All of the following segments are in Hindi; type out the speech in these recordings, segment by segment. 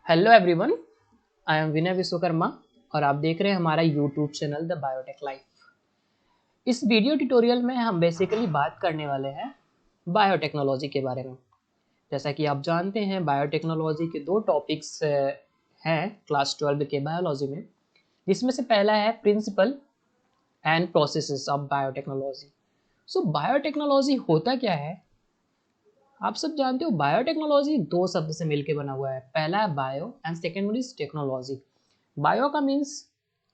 हेलो एवरीवन, आई एम विनय विश्वकर्मा और आप देख रहे हैं हमारा YouTube channel the biotech life. इस वीडियो ट्यूटोरियल में हम बेसिकली बात करने वाले हैं बायोटेक्नोलॉजी के बारे में। जैसा कि आप जानते हैं, बायोटेक्नोलॉजी के दो टॉपिक्स हैं क्लास 12 के बायोलॉजी में, जिसमें से पहला है principle and processes of biotechnology. So biotechnology होता क्या है? आप सब जानते हो बायोटेक्नोलॉजी दो शब्द से मिलकर बना हुआ है। पहला है bio and second one is technology. Bio का मीन्स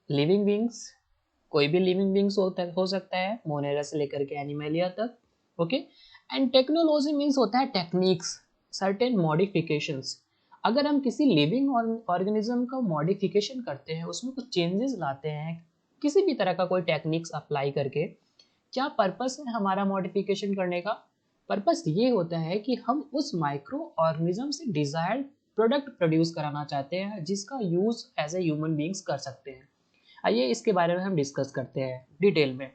लिविंग बींग्स, कोई भी लिविंग बींग्स हो सकता है, मोनेरा से लेकर के एनिमलिया तक। ओके। एंड टेक्नोलॉजी मीन्स होता है टेक्निक्स, सर्टेन मॉडिफिकेशंस। अगर हम किसी लिविंग ऑर्गेनिज्म का मॉडिफिकेशन करते हैं, उसमें कुछ चेंजेस लाते हैं, किसी भी तरह का कोई टेक्निक्स अप्लाई करके, क्या पर्पस है हमारा मॉडिफिकेशन करने का? पर्पस ये होता है कि हम उस माइक्रो ऑर्गेनिज्म से डिजायर्ड प्रोडक्ट प्रोड्यूस कराना चाहते हैं, जिसका use as a human beings कर सकते हैं। आइए इसके बारे में हम डिस्कस करते हैं डिटेल में।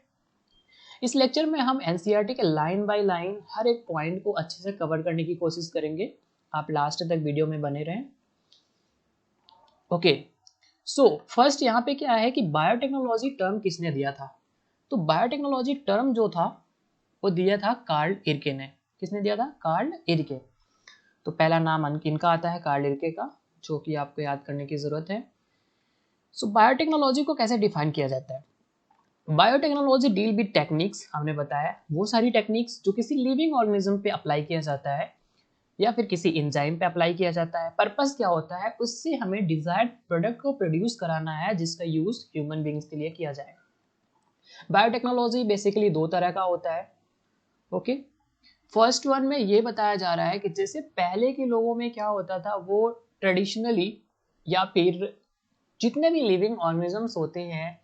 इस लेक्चर में हम एनसीईआरटी के लाइन बाय लाइन हर एक पॉइंट को अच्छे से कवर करने की कोशिश करेंगे। आप लास्ट तक वीडियो में बने रहें। ओके, सो फर्स्ट यहाँ पे क्या है कि बायोटेक्नोलॉजी टर्म किसने दिया था? तो बायोटेक्नोलॉजी टर्म जो था वो दिया था कार्ल इरके ने। किसने दिया था? कार्ल इरके। तो पहला नाम इनका आता है कार्ल इरके का, जो कि आपको याद करने की जरूरत है। सो बायोटेक्नोलॉजी को कैसे डिफाइन किया जाता है? बायोटेक्नोलॉजी डील विद टेक्निक्स, हमने बताया वो सारी टेक्निक्स जो किसी लिविंग ऑर्गेनिज्म पे अप्लाई किया जाता है या फिर किसी एंजाइम पे अप्लाई किया जाता है। पर्पस क्या होता है? उससे हमें डिजायर्ड प्रोडक्ट को प्रोड्यूस कराना है, जिसका यूज ह्यूमन बींग्स के लिए किया जाए। बायोटेक्नोलॉजी बेसिकली दो तरह का होता है। ओके, फर्स्ट वन में ये बताया जा रहा है कि जैसे पहले के लोगों में क्या होता था, वो ट्रेडिशनली या फिर जितने भी लिविंग ऑर्गेनिजम्स होते हैं,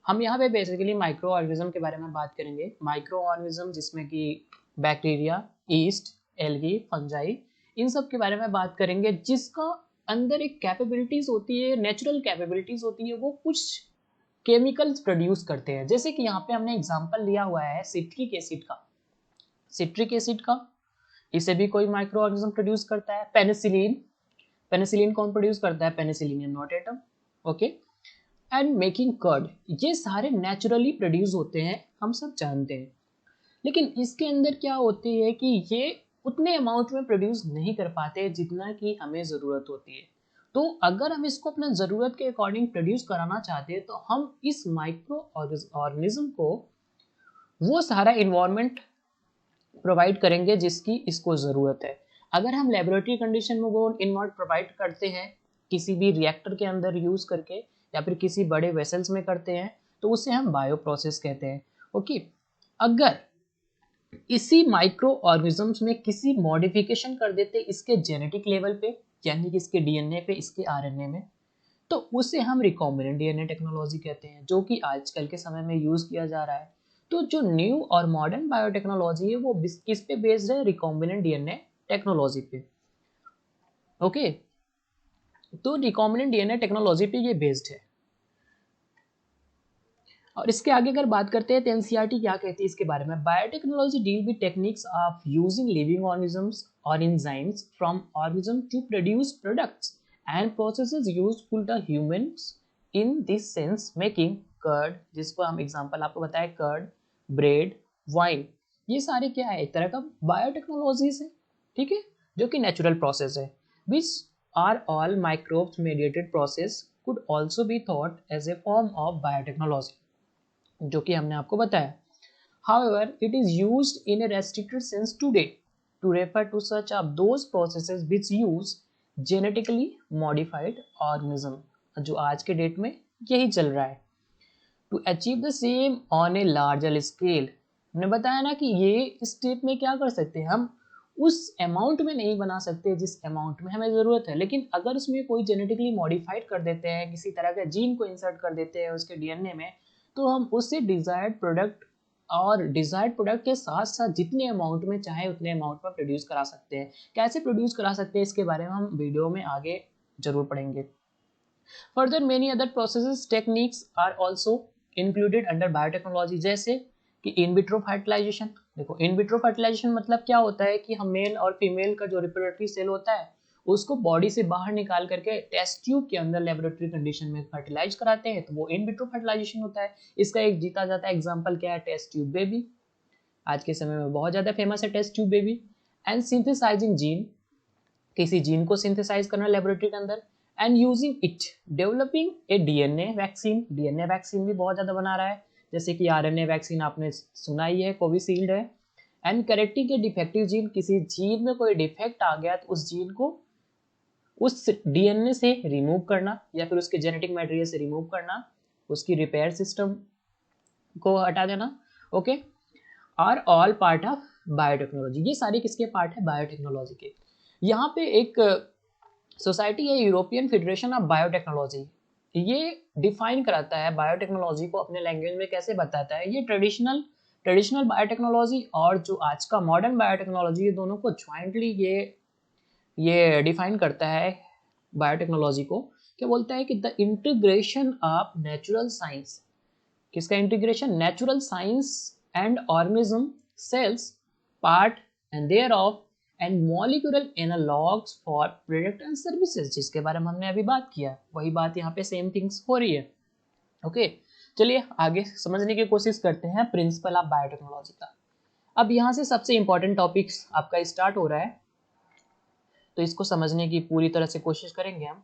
हम यहाँ पे बेसिकली माइक्रो ऑर्गेनिज्म के बारे में बात करेंगे। माइक्रो ऑर्गेनिज्म जिसमें कि बैक्टीरिया, ईस्ट, एल्गी, फंजाई, इन सब के बारे में बात करेंगे, जिसका अंदर एक कैपेबिलिटीज होती है, नेचुरल कैपेबिलिटीज होती है, वो कुछ केमिकल्स प्रोड्यूस करते हैं। जैसे कि यहाँ पे हमने एग्जांपल लिया हुआ है सिट्रिक एसिड का। सिट्रिक एसिड का, इसे भी कोई माइक्रो ऑर्गेनिज्म प्रोड्यूस करता है। पेनिसिलिन, पेनिसिलिन कौन प्रोड्यूस करता है? Penicillin not atom. Okay. And making curd, ये सारे नेचुरली प्रोड्यूस होते हैं, हम सब जानते हैं। लेकिन इसके अंदर क्या होती है कि ये उतने अमाउंट में प्रोड्यूस नहीं कर पाते जितना कि हमें ज़रूरत होती है। तो अगर हम इसको अपने ज़रूरत के अकॉर्डिंग प्रोड्यूस कराना चाहते हैं, तो हम इस माइक्रो ऑर्गेनिज्म को वो सारा इन्वायरमेंट प्रोवाइड करेंगे जिसकी इसको ज़रूरत है। अगर हम लेबोरेटरी कंडीशन में वो इन्वायरमेंट प्रोवाइड करते हैं, किसी भी रिएक्टर के अंदर यूज़ करके या फिर किसी बड़े वेसल्स में करते हैं, तो उसे हम बायो प्रोसेस कहते हैं। ओके। अगर इसी माइक्रो ऑर्गेनिजम्स में किसी मॉडिफिकेशन कर देते इसके जेनेटिक लेवल पे, यानी कि इसके डीएनए पे, इसके आरएनए में, तो उसे हम रिकॉम्बिनेंट डीएनए टेक्नोलॉजी कहते हैं, जो कि आजकल के समय में यूज़ किया जा रहा है। तो जो न्यू और मॉडर्न बायोटेक्नोलॉजी है वो किस पे बेस्ड है? रिकॉम्बिनेंट डीएनए टेक्नोलॉजी पे। ओके, तो रिकॉम्बिनेंट डीएनए टेक्नोलॉजी पे ये बेस्ड है। और इसके आगे अगर बात करते हैं तो एनसीईआरटी क्या कहती है इसके बारे में? Biotechnology deal with techniques of using living organisms और enzymes from organism to produce products and processes useful to humans. In this sense making curd, जिसको हम एग्जांपल आपको बताया, कर्ड, ब्रेड, वाइन, ये सारे क्या है? एक तरह का बायोटेक्नोलॉजीज है, ठीक है, जो कि नेचुरल प्रोसेस है। Which are all microbes mediated process could also be thought as a form of biotechnology, जो कि हमने आपको बताया। However, it is used in a restricted sense today to refer to such of those processes which use genetically modified organism, जो आज के डेट में यही चल रहा है। To achieve the same on a larger scale, हमने बताया ना कि ये स्टेप में क्या कर सकते हैं, हम उस अमाउंट में नहीं बना सकते जिस अमाउंट में हमें ज़रूरत है, लेकिन अगर उसमें कोई जेनेटिकली मॉडिफाइड कर देते हैं, किसी तरह का जीन को इंसर्ट कर देते हैं उसके डीएनए में, तो हम उससे डिजायर्ड प्रोडक्ट और डिजायर्ड प्रोडक्ट के साथ साथ जितने अमाउंट में चाहे उतने अमाउंट में प्रोड्यूस करा सकते हैं। कैसे प्रोड्यूस करा सकते हैं इसके बारे में हम वीडियो में आगे जरूर पढ़ेंगे। Further many other processes techniques are also included under biotechnology, जैसे कि इन विट्रो फर्टिलाइजेशन। देखो, इन विट्रो फर्टिलाइजेशन मतलब क्या होता है कि हम मेल और फीमेल का जो रिप्रोडक्टिव सेल होता है उसको बॉडी से बाहर निकाल करके टेस्ट ट्यूब के अंदर लेबोरेटरी कंडीशन में फर्टिलाइज कराते हैं, तो वो इन विट्रो फर्टिलाइजेशन होता है। इसका एक जीता जाता है एग्जांपल क्या है, टेस्ट ट्यूब बेबी। आज के समय में बहुत ज़्यादा फेमस है test tube baby. And synthesizing gene, किसी जीन को सिंथेसाइज करना लेबोरेटरी के अंदर, and using it developing a DNA vaccine. DNA vaccine भी बहुत ज़्यादा बना रहा है, जैसे कि आरएनए वैक्सीन आपने सुना ही है, कोविशील्ड है। And correcting A defective gene, किसी जीन में कोई डिफेक्ट आ गया तो उस जीन को उस डीएनए से रिमूव करना या फिर उसके जेनेटिक मटेरियल से रिमूव करना, उसकी रिपेयर सिस्टम को हटा देना। Okay, are all part of biotechnology. ये सारी किसके पार्ट है, बायोटेक्नोलॉजी के। यहाँ पे एक सोसाइटी है यूरोपियन फेडरेशन ऑफ बायोटेक्नोलॉजी, ये डिफाइन कराता है बायोटेक्नोलॉजी को, अपने लैंग्वेज में कैसे बताता है। ये ट्रेडिशनल बायोटेक्नोलॉजी और जो आज का मॉडर्न बायोटेक्नोलॉजी, ये दोनों को ज्वाइंटली ये डिफाइन करता है बायोटेक्नोलॉजी को। क्या बोलता है कि the integration of natural science, किसका integration, natural science and organism cells part and thereof and molecular analogues for product and services, जिसके बारे में हमने अभी बात किया, वही बात यहाँ पे सेम थिंग्स हो रही है। ओके, चलिए आगे समझने की कोशिश करते हैं प्रिंसिपल ऑफ बायोटेक्नोलॉजी का। अब यहाँ से सबसे इंपॉर्टेंट टॉपिक्स आपका स्टार्ट हो रहा है, तो इसको समझने की पूरी तरह से कोशिश करेंगे हम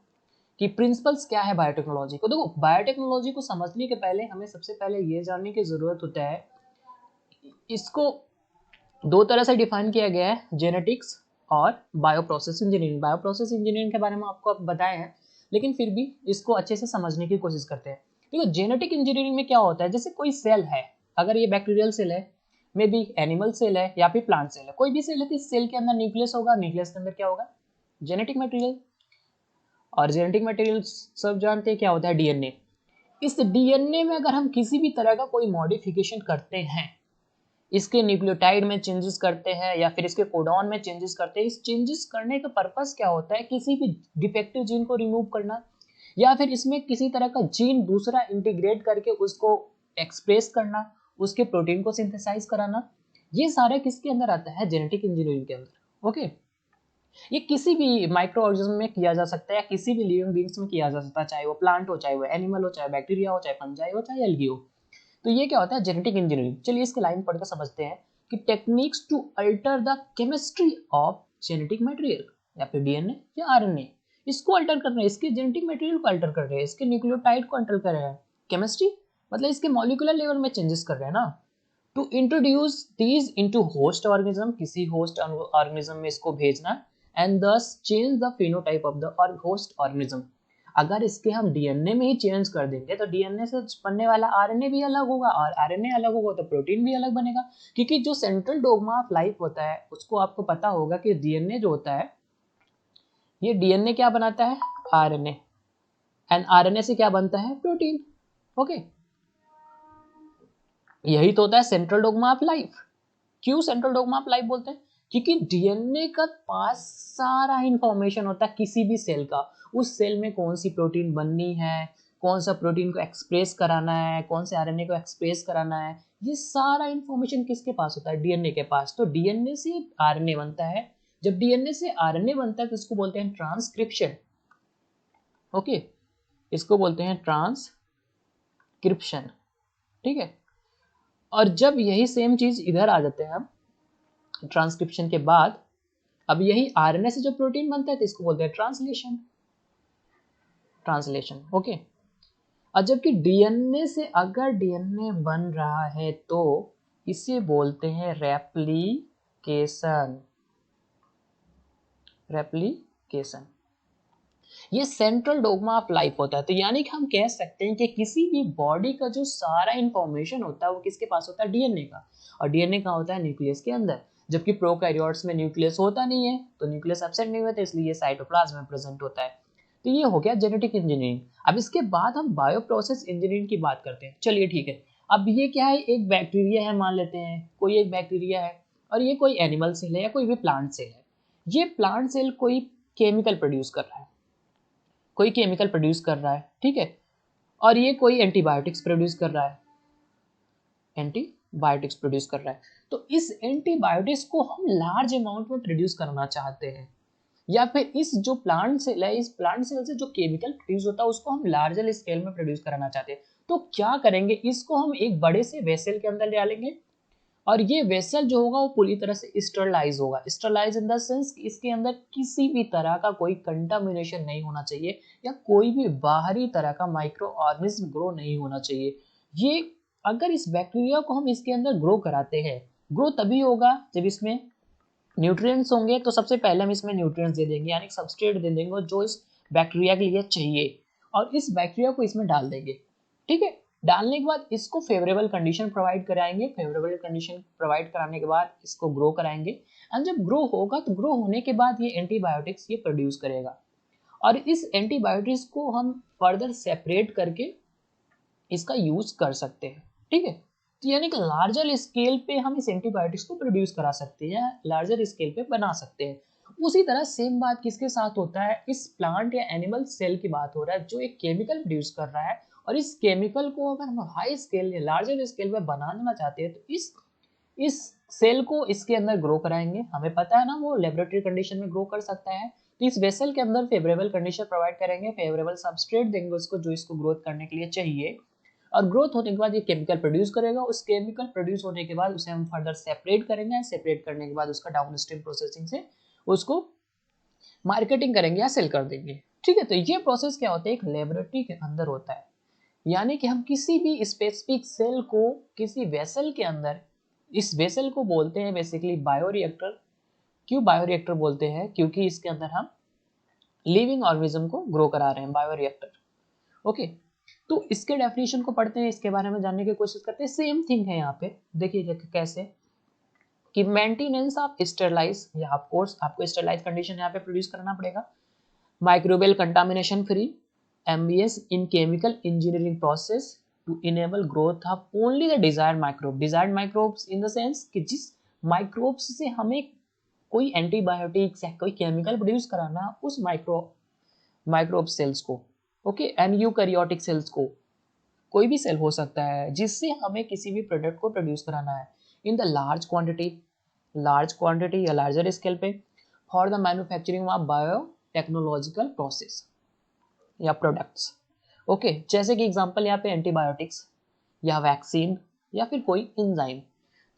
कि प्रिंसिपल्स क्या है बायोटेक्नोलॉजी को। देखो, बायोटेक्नोलॉजी को समझने के पहले हमें सबसे पहले ये जानने की जरूरत होता है, इसको दो तरह से डिफाइन किया गया है, जेनेटिक्स और बायोप्रोसेस इंजीनियरिंग। बायोप्रोसेस इंजीनियरिंग के बारे में आपको अब बताया है, लेकिन फिर भी इसको अच्छे से समझने की कोशिश करते हैं। देखो, जेनेटिक इंजीनियरिंग में क्या होता है, जैसे कोई सेल है, अगर ये बैक्टीरियल सेल है, मे बी एनिमल सेल है या फिर प्लांट सेल है, कोई भी सेल है, तो इस सेल के अंदर न्यूक्लियस होगा, न्यूक्लियस के अंदर क्या होगा, जेनेटिक मटेरियल। और जेनेटिक मटेरियल सब जानते हैं क्या होता है, डीएनए। इस डीएनए में अगर हम किसी भी तरह का कोई मॉडिफिकेशन करते हैं, इसके न्यूक्लियोटाइड में चेंजेस करते हैं या फिर इसके कोडॉन में चेंजेस करते हैं, इस चेंजेस करने का पर्पस क्या होता है, किसी भी डिफेक्टिव जीन को रिमूव करना, या फिर इसमें किसी तरह का जीन दूसरा इंटीग्रेट करके उसको एक्सप्रेस करना, उसके प्रोटीन को सिंथेसाइज कराना। ये सारा किसके अंदर आता है, जेनेटिक इंजीनियरिंग के अंदर। ओके, ये किसी भी माइक्रो ऑर्गेनिज्म में किया जा सकता है या किसी भी लिविंग बींग्स में किया जा सकता है, चाहे वो प्लांट हो, चाहे वो एनिमल हो, चाहे बैक्टीरिया हो, चाहे फंजाई हो, चाहे एल्गी हो। तो ये क्या होता है, जेनेटिक इंजीनियरिंग। चलिए इसके लाइन पढ़कर समझते हैं कि techniques to alter the chemistry of genetic material, या फिर डीएनए या आरएनए, इसको अल्टर कर रहे हैं, इसके जेनेटिक मटेरियल को अल्टर कर रहे हैं, इसके न्यूक्लियोटाइड को अल्टर कर रहे हैं। केमिस्ट्री मतलब इसके मॉलिक्यूलर लेवल में चेंजेस कर रहे हैं ना, to introduce these into host organism, किसी होस्ट ऑर्गेनिज्म में इसको भेजना, and thus change the phenotype of the host organism. अगर इसके हम डीएनए में ही चेंज कर देंगे तो डीएनए से बनने वाला आरएनए भी अलग होगा, और आरएनए अलग होगा तो प्रोटीन भी अलग बनेगा। क्योंकि जो सेंट्रल डोग्मा ऑफ लाइफ होता है, उसको आपको पता होगा कि डीएनए जो होता है, ये डीएनए क्या बनाता है, आरएनए, एंड आरएनए से क्या बनता है, प्रोटीन। ओके, यही तो होता है सेंट्रल डोग्मा ऑफ लाइफ। क्यों सेंट्रल डोग्मा ऑफ लाइफ बोलते हैं, क्योंकि डीएनए का पास सारा इंफॉर्मेशन होता है किसी भी सेल का, उस सेल में कौन सी प्रोटीन बननी है, कौन सा प्रोटीन को एक्सप्रेस कराना है, कौन से आरएनए को एक्सप्रेस कराना है, ये सारा इंफॉर्मेशन किसके पास होता है, डीएनए के पास। तो डीएनए से आरएनए बनता है, जब डीएनए से आरएनए बनता है तो इसको बोलते हैं ट्रांसक्रिप्शन। ओके, इसको बोलते हैं ट्रांसक्रिप्शन, ठीक है। और जब यही सेम चीज इधर आ जाते हैं हम ट्रांसक्रिप्शन के बाद, अब यही आरएनए से जो प्रोटीन बनता है तो इसको बोलते हैं ट्रांसलेशन। ओके, और जबकि डीएनए से अगर डीएनए बन रहा है तो इसे बोलते हैं रेप्लिकेशन। ये सेंट्रल डोग्मा ऑफ लाइफ होता है। तो यानी कि हम कह सकते हैं कि किसी भी बॉडी का जो सारा इंफॉर्मेशन होता है वो किसके पास होता है, डीएनए का। और डीएनए कहाँ होता है, न्यूक्लियस के अंदर। जबकि प्रोकैरियोट्स में न्यूक्लियस होता नहीं है, तो न्यूक्लियस एब्सेंट नहीं होता, इसलिए साइटोप्लाज्म में प्रेजेंट होता है। तो ये हो गया जेनेटिक इंजीनियरिंग। अब इसके बाद हम बायोप्रोसेस इंजीनियरिंग की बात करते हैं। चलिए ठीक है, अब ये क्या है, एक बैक्टीरिया है, मान लेते हैं कोई एक बैक्टीरिया है, और ये कोई एनिमल सेल है या कोई भी प्लांट सेल है। ये प्लांट सेल कोई केमिकल प्रोड्यूस कर रहा है, ठीक है, और ये कोई एंटीबायोटिक्स प्रोड्यूस कर रहा है। तो इस एंटीबायोटिक्स को हम लार्ज अमाउंट में प्रोड्यूस करना चाहते हैं, या फिर इस जो प्लांट सेल है, इस प्लांट सेल से जो केमिकल प्रोड्यूस होता है उसको हम लार्जर स्केल में प्रोड्यूस कराना चाहते हैं। तो क्या करेंगे, इसको हम एक बड़े से वेसल के अंदर डालेंगे और ये वेसल जो होगा वो पूरी तरह से स्टरलाइज होगा। स्टरलाइज इन द सेंस इसके अंदर किसी भी तरह का कोई कंटामिनेशन नहीं होना चाहिए या कोई भी बाहरी तरह का माइक्रो ऑर्गेनिज्म ग्रो नहीं होना चाहिए। ये अगर इस बैक्टीरिया को हम इसके अंदर ग्रो कराते हैं, ग्रो तभी होगा जब इसमें न्यूट्रिएंट्स होंगे। तो सबसे पहले हम इसमें न्यूट्रिएंट्स दे देंगे, यानी सबस्ट्रेट दे देंगे जो इस बैक्टीरिया के लिए चाहिए, और इस बैक्टीरिया को इसमें डाल देंगे। ठीक है, डालने के बाद इसको फेवरेबल कंडीशन प्रोवाइड कराएंगे। फेवरेबल कंडीशन प्रोवाइड कराने के बाद इसको ग्रो कराएंगे, एंड जब ग्रो होगा तो ग्रो होने के बाद ये एंटीबायोटिक्स ये प्रोड्यूस करेगा, और इस एंटीबायोटिक्स को हम फर्दर सेपरेट करके इसका यूज कर सकते हैं। ठीक है, तो यानी कि लार्जर स्केल पे हम इस एंटीबायोटिक्स को प्रोड्यूस करा सकते हैं, लार्जर स्केल पे बना सकते हैं। उसी तरह सेम बात किसके साथ होता है, इस प्लांट या एनिमल सेल की बात हो रहा है जो एक केमिकल प्रोड्यूस कर रहा है, और इस केमिकल को अगर हम हाई स्केल या लार्जर स्केल पे बना देना चाहते हैं तो इस सेल को इसके अंदर ग्रो कराएंगे। हमें पता है ना वो लेबोरेटरी कंडीशन में ग्रो कर सकता है, तो इस वेसल के अंदर फेवरेबल कंडीशन प्रोवाइड करेंगे, फेवरेबल सबस्ट्रेट देंगे उसको जो इसको ग्रोथ करने के लिए चाहिए, और ग्रोथ होने के बाद ये केमिकल प्रोड्यूस करेगा। उस केमिकल प्रोड्यूस होने के बाद उसे हम फर्दर सेपरेट करेंगे, सेपरेट करने के बाद उसका डाउनस्ट्रीम प्रोसेसिंग से उसको मार्केटिंग करेंगे या सेल कर देंगे। ठीक है, तो ये प्रोसेस क्या होता है, एक लेबोरेटरी के अंदर होता है, यानी कि हम किसी भी स्पेसिफिक सेल को किसी वेसल के अंदर, इस वेसल को बोलते हैं बेसिकली बायोरिएक्टर। क्यों बायोरिएक्टर बोलते हैं, क्योंकि इसके अंदर हम लिविंग ऑर्गेनिज्म को ग्रो करा रहे हैं, बायोरिएक्टर। ओके, तो इसके डेफिनेशन को पढ़ते हैं, इसके बारे में जानने की कोशिश करते हैं। सेम थिंग है यहाँ पे, देखिए कैसे कि मेंटेनेंस ऑफ स्टरलाइज, या ऑफ कोर्स आपको स्टरलाइज कंडीशन यहाँ पे प्रोड्यूस करना पड़ेगा, microbial contamination free, ambience in chemical engineering process to enable growth of only the desired microbe. Desired microbes in the sense कि जिस माइक्रोब्स से हमें कोई एंटीबायोटिक्स या कोई केमिकल प्रोड्यूस कराना, उस माइक्रोब सेल्स को, ओके, एंड यूकैरियोटिक सेल्स को, कोई भी सेल हो सकता है जिससे हमें किसी भी प्रोडक्ट को प्रोड्यूस कराना है इन द लार्ज क्वांटिटी या लार्जर स्केल पे, for the manufacturing of biotechnological process या प्रोडक्ट्स। ओके, जैसे कि एग्जांपल यहाँ पे एंटीबायोटिक्स या वैक्सीन या फिर कोई एंजाइम,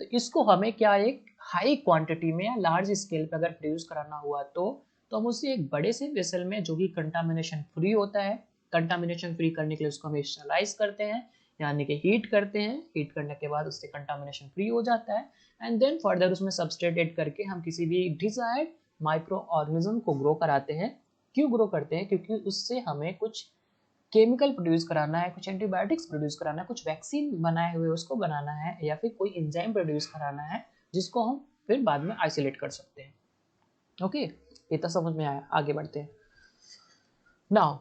तो इसको हमें क्या एक हाई क्वांटिटी में या लार्ज स्केल पे अगर प्रोड्यूस कराना हुआ तो हम उसे एक बड़े से वेसल में जो कि कंटामिनेशन फ्री होता है, कंटामिनेशन फ्री करने के लिए उसको हम स्टरलाइज करते हैं, यानी कि हीट करते हैं, हीट करने के बाद उससे कंटामिनेशन फ्री हो जाता है, एंड देन फर्दर उसमें सब्सट्रेट ऐड करके हम किसी भी डिजायर्ड माइक्रो ऑर्गेनिज्म को ग्रो कराते हैं। क्यों ग्रो करते हैं, क्योंकि उससे हमें कुछ केमिकल प्रोड्यूस कराना है, कुछ एंटीबायोटिक्स प्रोड्यूस कराना है, कुछ वैक्सीन बनाए हुए उसको बनाना है, या फिर कोई एंजाइम प्रोड्यूस कराना है जिसको हम फिर बाद में आइसोलेट कर सकते हैं। ओके, ये तो समझ में आया, आगे बढ़ते हैं। Now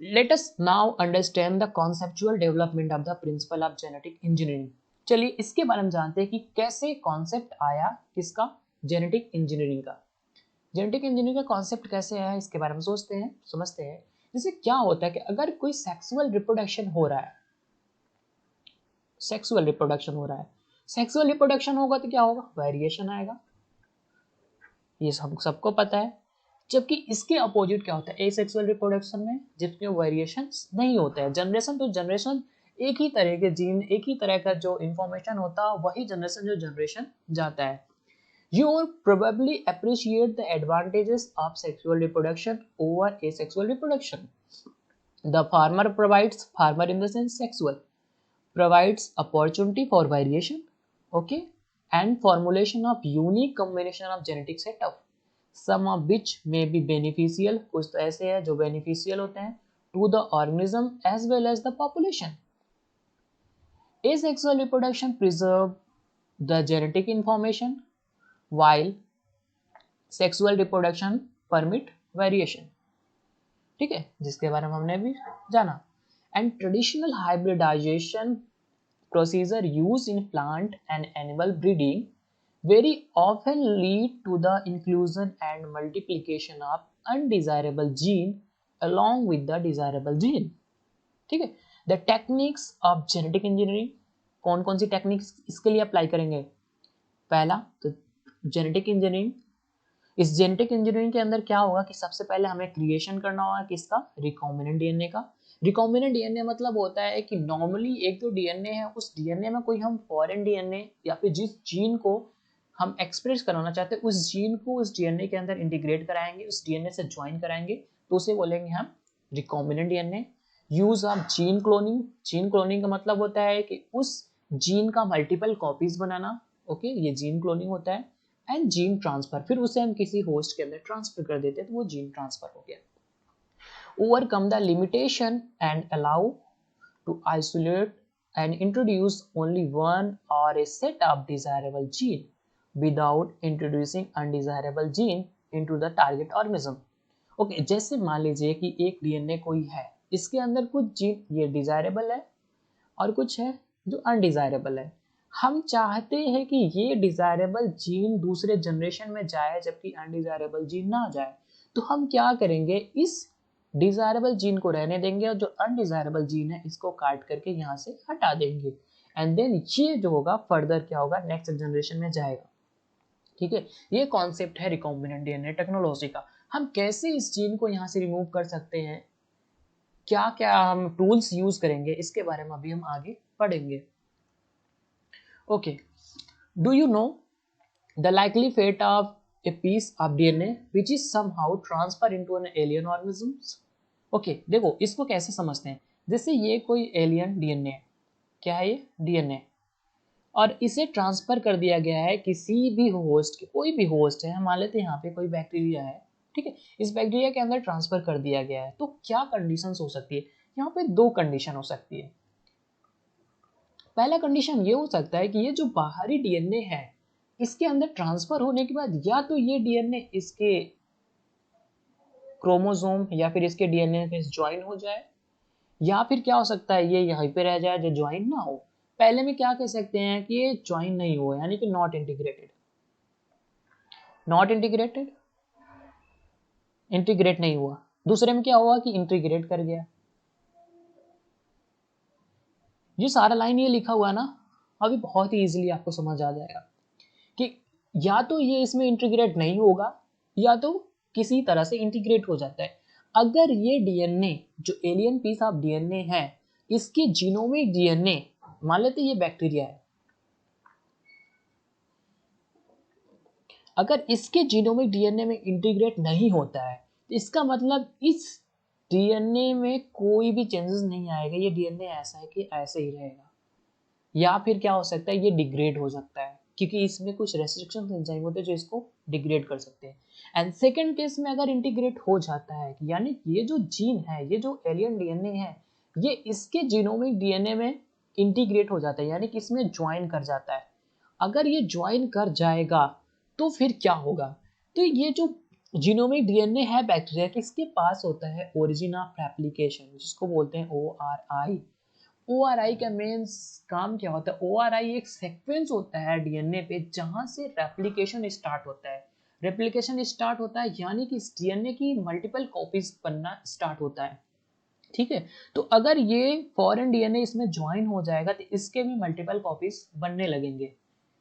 let us now understand the conceptual development of the principle of genetic engineering. चलिए इसके बारे में जानते हैं कि कैसे कॉन्सेप्ट आया किसका, जेनेटिक इंजीनियरिंग का। जेनेटिक इंजीनियरिंग का कॉन्सेप्ट कैसे आया इसके बारे में सोचते हैं, समझते हैं। जैसे क्या होता है कि अगर कोई सेक्सुअल रिप्रोडक्शन हो रहा है, सेक्सुअल रिप्रोडक्शन हो रहा है, सेक्सुअल रिप्रोडक्शन होगा तो क्या होगा, वेरिएशन आएगा, ये सबको पता है। जबकि इसके अपोजिट क्या होता है, एसेक्सुअल रिप्रोडक्शन में जितने वेरिएशन नहीं होते हैं, जनरेशन टू जनरेशन एक ही तरह के जीन, एक ही तरह का जो इंफॉर्मेशन होता है वही जनरेशन जाता है। You will probably appreciate the advantages of sexual reproduction over asexual reproduction. The farmer in the sense sexual, provides opportunity for variation, okay, and formulation of unique combination of genetic setup, some of which may be beneficial, कुछ तो ऐसे हैं जो beneficial होते हैं to the organism as well as the population. Asexual reproduction preserve the genetic information while sexual reproduction permit variation. ठीक है, जिसके बारे में हमने भी जाना। And traditional hybridization procedure use in plant and animal breeding very often lead to the inclusion and multiplication of undesirable gene along with the desirable gene। ठीक है, the techniques of genetic engineering, कौन कौन सी टेक्निक्स इसके लिए अप्लाई करेंगे। पहला तो जेनेटिक इंजीनियरिंग इस जेनेटिक इंजीनियरिंग के अंदर क्या होगा कि सबसे पहले हमें क्रिएशन करना होगा किसका, रिकॉम्बिनेंट डीएनए का। रिकॉम्बिनेंट डीएनए मतलब होता है कि नॉर्मली एक जो डीएनए है उस डीएनए में कोई हम फॉरेन डीएनए या फिर जिस जीन को हम एक्सप्रेस कराना चाहते हैं उस जीन को उस डीएनए के अंदर इंटीग्रेट कराएंगे, उस डीएनए से ज्वाइन कराएंगे, तो उसे बोलेंगे हम recombinant DNA. Use of gene cloning, gene cloning का मतलब होता है कि उस जीन का मल्टीपल कॉपीज बनाना, ओके, ये जीन क्लोनिंग होता है। एंड जीन ट्रांसफर, फिर उसे हम किसी होस्ट के अंदर ट्रांसफर कर देते हैं तो वो जीन ट्रांसफर हो गया। Overcome the limitation and allow to isolate and introduce only one or a set of desirable gene without introducing undesirable gene into the target organism। Okay, जैसे मान लीजिए कि एक डीएनए कोई है, इसके अंदर कुछ जीन ये डिजायरेबल है और कुछ है जो अनडिजायरेबल है। हम चाहते हैं कि ये डिजायरेबल जीन दूसरे जनरेशन में जाए जबकि अनडिजायरेबल जीन ना जाए, तो हम क्या करेंगे, इस डिजायरेबल जीन को रहने देंगे और जो अनडिजायरेबल जीन है इसको काट करके यहाँ से हटा देंगे। एंड देन ये जो होगा फर्दर क्या होगा, नेक्स्ट जनरेशन में जाएगा। ठीक है, ये कॉन्सेप्ट है रिकॉम्बिनेंट डीएनए टेक्नोलॉजी का। हम कैसे इस जीन को यहाँ से रिमूव कर सकते हैं, क्या क्या हम टूल्स यूज करेंगे, इसके बारे में अभी हम आगे पढ़ेंगे। Okay, do you know the likely fate of a piece of DNA which is somehow transferred into an alien organisms। Okay, देखो इसको कैसे समझते हैं, जैसे ये कोई एलियन डीएनए है, क्या है ये डीएनए, और इसे ट्रांसफर कर दिया गया है किसी भी होस्ट के, कोई भी होस्ट है, मान लेते हैं यहाँ पे कोई बैक्टीरिया है, ठीक है, इस बैक्टीरिया के अंदर ट्रांसफर कर दिया गया है, तो क्या कंडीशंस हो सकती है, यहाँ पे दो कंडीशन हो सकती है। पहला कंडीशन ये हो सकता है कि ये जो बाहरी डीएनए है इसके अंदर ट्रांसफर होने के बाद या तो ये डीएनए इसके क्रोमोसोम या फिर इसके डीएनए में ज्वाइन हो जाए, या फिर क्या हो सकता है ये यहीं पे रह जाए जो ज्वाइन ना हो। पहले में क्या कह सकते हैं कि ये ज्वाइन नहीं हुआ, यानी कि not integrated, not integrated, integrate नहीं हुआ। दूसरे में क्या हुआ कि इंटीग्रेट कर गया। ये सारा लाइन ये लिखा हुआ है ना, अभी बहुत ही इजीली आपको समझ आ जाएगा कि या तो ये इसमें इंटीग्रेट नहीं होगा या तो किसी तरह से इंटीग्रेट हो जाता है। अगर ये डीएनए जो एलियन पीस ऑफ डीएनए है इसके जीनोमिक डीएनए, मान लेते ये बैक्टीरिया है, अगर इसके जीनोमिक डीएनए में इंटीग्रेट नहीं होता है तो इसका मतलब इस डीएनए में कोई भी चेंजेस नहीं आएगा, ये डीएनए ऐसा है कि ऐसे ही रहेगा। या फिर क्या हो सकता है ये डिग्रेड हो सकता है क्योंकि इसमें कुछ रेस्ट्रिक्शन एंजाइम होते हैं जो इसको डिग्रेड कर सकते हैं। एंड सेकंड केस में अगर इंटीग्रेट हो जाता है यानी ये जो जीन है, ये जो एलियन डीएनए है, ये इसके जीनोमिक डीएनए में इंटीग्रेट हो जाता है यानी कि इसमें ज्वाइन कर जाता है। अगर ये ज्वाइन कर जाएगा तो फिर क्या होगा, तो ये जो जीनोमिक डीएनए है बैक्टीरिया के, इसके पास होता है ओरिजिन ऑफ रेप्लिकेशन जिसको बोलते हैं ORI। ORI का मेन काम क्या होता है, ORI एक सीक्वेंस होता है डीएनए पे जहां से रेप्लिकेशन स्टार्ट होता है। रेप्लिकेशन स्टार्ट होता है यानी कि इस डीएनए की मल्टीपल कॉपीज बनना स्टार्ट होता है। ठीक है, तो अगर ये फॉरेन डीएनए इसमें ज्वाइन हो जाएगा तो इसके भी मल्टीपल कॉपीज बनने लगेंगे।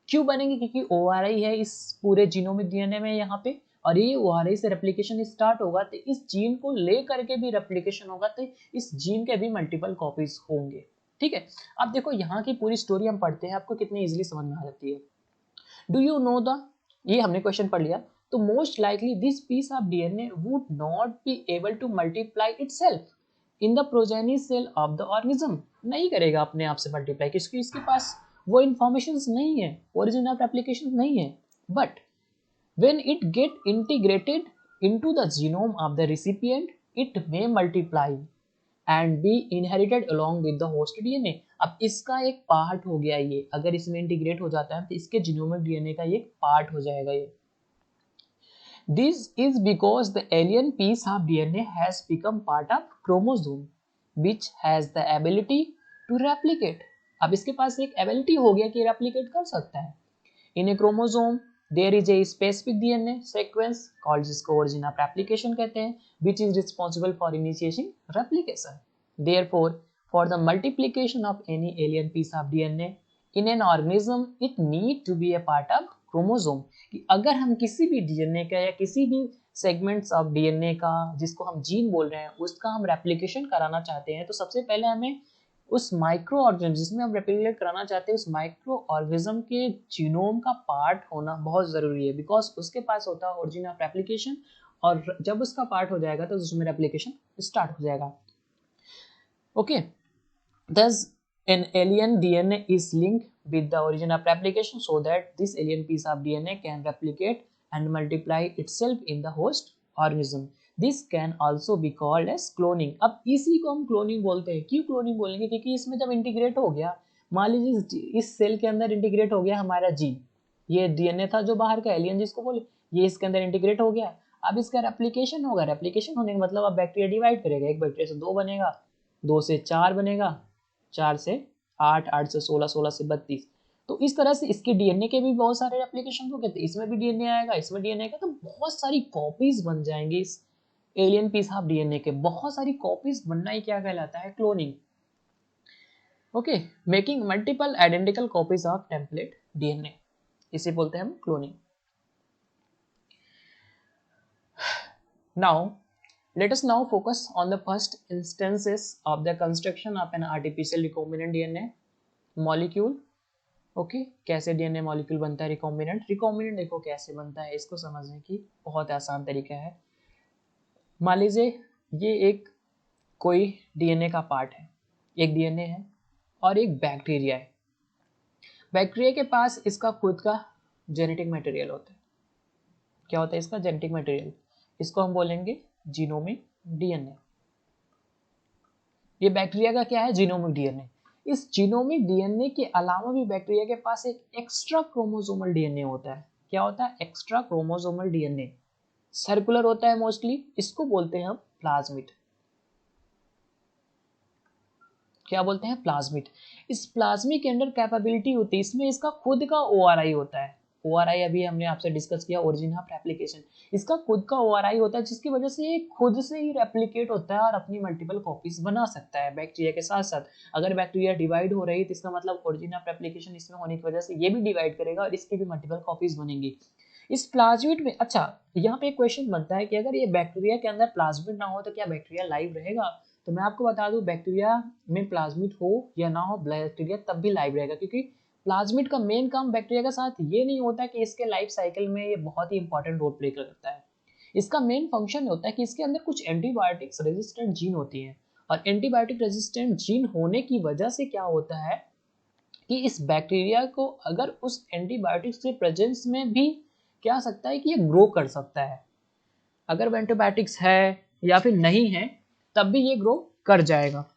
क्यों बनेंगे, क्योंकि ORI है इस पूरे जीनोमिक डीएनए में यहाँ पे, और ये ORI से रेप्लिकेशन स्टार्ट होगा तो इस जीन को ले करके भी रेप्लिकेशन होगा तो इस जीन के भी मल्टीपल कॉपीज होंगे। ठीक है, अब देखो यहाँ की पूरी स्टोरी हम पढ़ते हैं, आपको कितनी इजीली समझ में आ जाती है। डू यू नो द, ये हमने क्वेश्चन पढ़ लिया, तो most likely this piece of DNA would not be able to multiply itself in the progeny cell of the organism. नहीं करेगा अपने आप से मल्टीप्लाई क्योंकि इसके पास वो इंफॉर्मेशन नहीं है, ओरिजिन ऑफ एप्लीकेशन नहीं है। But when it get integrated into the genome of the recipient it may multiply and be inherited along with the host DNA। अब इसका एक पार्ट हो गया ये, अगर इसमें इंटीग्रेट हो जाता है तो इसके जीनोमिक डीएनए का एक पार्ट हो जाएगा ये। This is because the alien piece of DNA has become part of chromosome which has the ability to replicate। अब इसके पास एक एबिलिटी हो गया कि रेप्लिकेट कर सकता है। In a chromosome there is a specific DNA sequence called जिसको origin of replication कहते हैं, which is responsible for initiating replication। Therefore, for the multiplication of any alien piece of DNA in an organism, it need to be a part of chromosome, कि अगर हम किसी भी डीएनए का या किसी भी सेगमेंट्स ऑफ डीएनए का जिसको हम जीन बोल रहे हैं उसका हम रेप्लिकेशन कराना चाहते हैं, तो सबसे पहले हमें उस माइक्रो ऑर्गेनिज्म जिसमें हम रेप्लिकेट कराना चाहते हैं उस माइक्रो ऑर्गेनिज्म के जीनोम का पार्ट होना बहुत ज़रूरी है, बिकॉज उसके पास होता है ओरिजिन ऑफ रेप्लिकेशन, और जब उसका पार्ट हो जाएगा तो उसमें रेप्लिकेशन स्टार्ट हो जाएगा। Okay, thus an alien DNA is linked with the origin of replication so that this alien piece of DNA can replicate and multiply itself in the host organism. This can also be called as cloning. अब इसी को हम क्लोनिंग बोलते हैं। क्यों क्लोनिंग बोलेंगे? क्योंकि इसमें जब इंटीग्रेट हो गया, मान लीजिए इस सेल के अंदर इंटीग्रेट हो गया हमारा जीन, ये डीएनए था जो बाहर का एलियन जिसको बोले, ये इसके अंदर इंटीग्रेट हो गया, अब इसका रेप्लिकेशन होगा। रेप्लिकेशन होने का मतलब अब बैक्टीरिया डिवाइड करेगा, एक बैक्टीरिया से 2 बनेगा, 2 से 4 बनेगा, 4 से 8, 8 से 16, 16 से 32। तो इस तरह से इसके डीएनए के भी बहुत सारे रेप्लिकेशन हो गए, तो इसमें भी डीएनए आएगा, इसमें डीएनए आएगा, तो बहुत सारी कॉपीज बन जाएंगी इस एलियन पीस ऑफ डीएनए के। बहुत सारी कॉपीज बनना ही क्या कहलाता है? Cloning. Okay, making multiple identical copies of template DNA, इसे बोलते हैं हम cloning. Now let us now focus on the first instances of the construction of an artificial recombinant DNA molecule. Okay, कैसे डीएनए मॉलिक्यूल बनता है रिकॉम्बिनेंट। रिकॉम्बिनेंट देखो कैसे बनता है, इसको समझने की बहुत आसान तरीका है। मान लीजिए ये एक कोई डीएनए का पार्ट है, एक डीएनए है और एक बैक्टीरिया है। बैक्टीरिया के पास इसका खुद का जेनेटिक मटेरियल होता है। क्या होता है इसका? Genetic material. इसको हम बोलेंगे जीनोमिक डीएनए। ये बैक्टीरिया का क्या है? Genomic DNA. इस जीनोमिक डीएनए के अलावा भी बैक्टीरिया के पास एक एक्स्ट्रा क्रोमोसोमल डीएनए होता है। क्या होता है? एक्स्ट्रा क्रोमोसोमल डीएनए, सर्कुलर होता है मोस्टली, इसको बोलते हैं हम प्लाज्मिड। क्या बोलते हैं? प्लाज्मिड। इस प्लाज्मिड के अंदर कैपेबिलिटी होती है, इसमें इसका खुद का ओआरआई होता है। ओआरआई अभी हमने आपसे डिस्कस किया, ओरिजिन ऑफ रेप्लिकेशन। इसका खुद का ओआरआई होता है जिसकी वजह से ये खुद से ही रेप्लिकेट होता है और अपनी मल्टीपल कॉपीज बना सकता है बैक्टीरिया के साथ साथ। अगर बैक्टीरिया डिवाइड हो रही है तो इसका मतलब ओरिजिन ऑफ रेप्लिकेशन इसमें होने की वजह से ये भी डिवाइड करेगा और इसकी भी मल्टीपल कॉपीज बनेंगी इस प्लाज्मिड में। अच्छा, यहाँ पे एक क्वेश्चन बनता है कि अगर ये बैक्टीरिया के अंदर प्लाज्मिड ना हो तो क्या बैक्टीरिया लाइव रहेगा? तो मैं आपको बता दूं, बैक्टीरिया में प्लाज्मिड हो या ना हो, बैक्टीरिया तब भी लाइव रहेगा, क्योंकि प्लाज्मिड का मेन काम बैक्टीरिया के साथ ये नहीं होता कि इसके लाइफ साइकिल में ये बहुत ही इंपॉर्टेंट रोल प्ले करता है। इसका मेन फंक्शन होता है कि इसके अंदर कुछ एंटीबायोटिक्स रेजिस्टेंट जीन होती हैं, और एंटीबायोटिक रेजिस्टेंट जीन होने की वजह से क्या होता है कि इस बैक्टीरिया को अगर उस एंटीबायोटिक्स के प्रेजेंस में भी क्या सकता है कि ये ग्रो कर सकता है। अगर एंटीबायोटिक्स है या फिर नहीं है तब भी ये ग्रो कर जाएगा।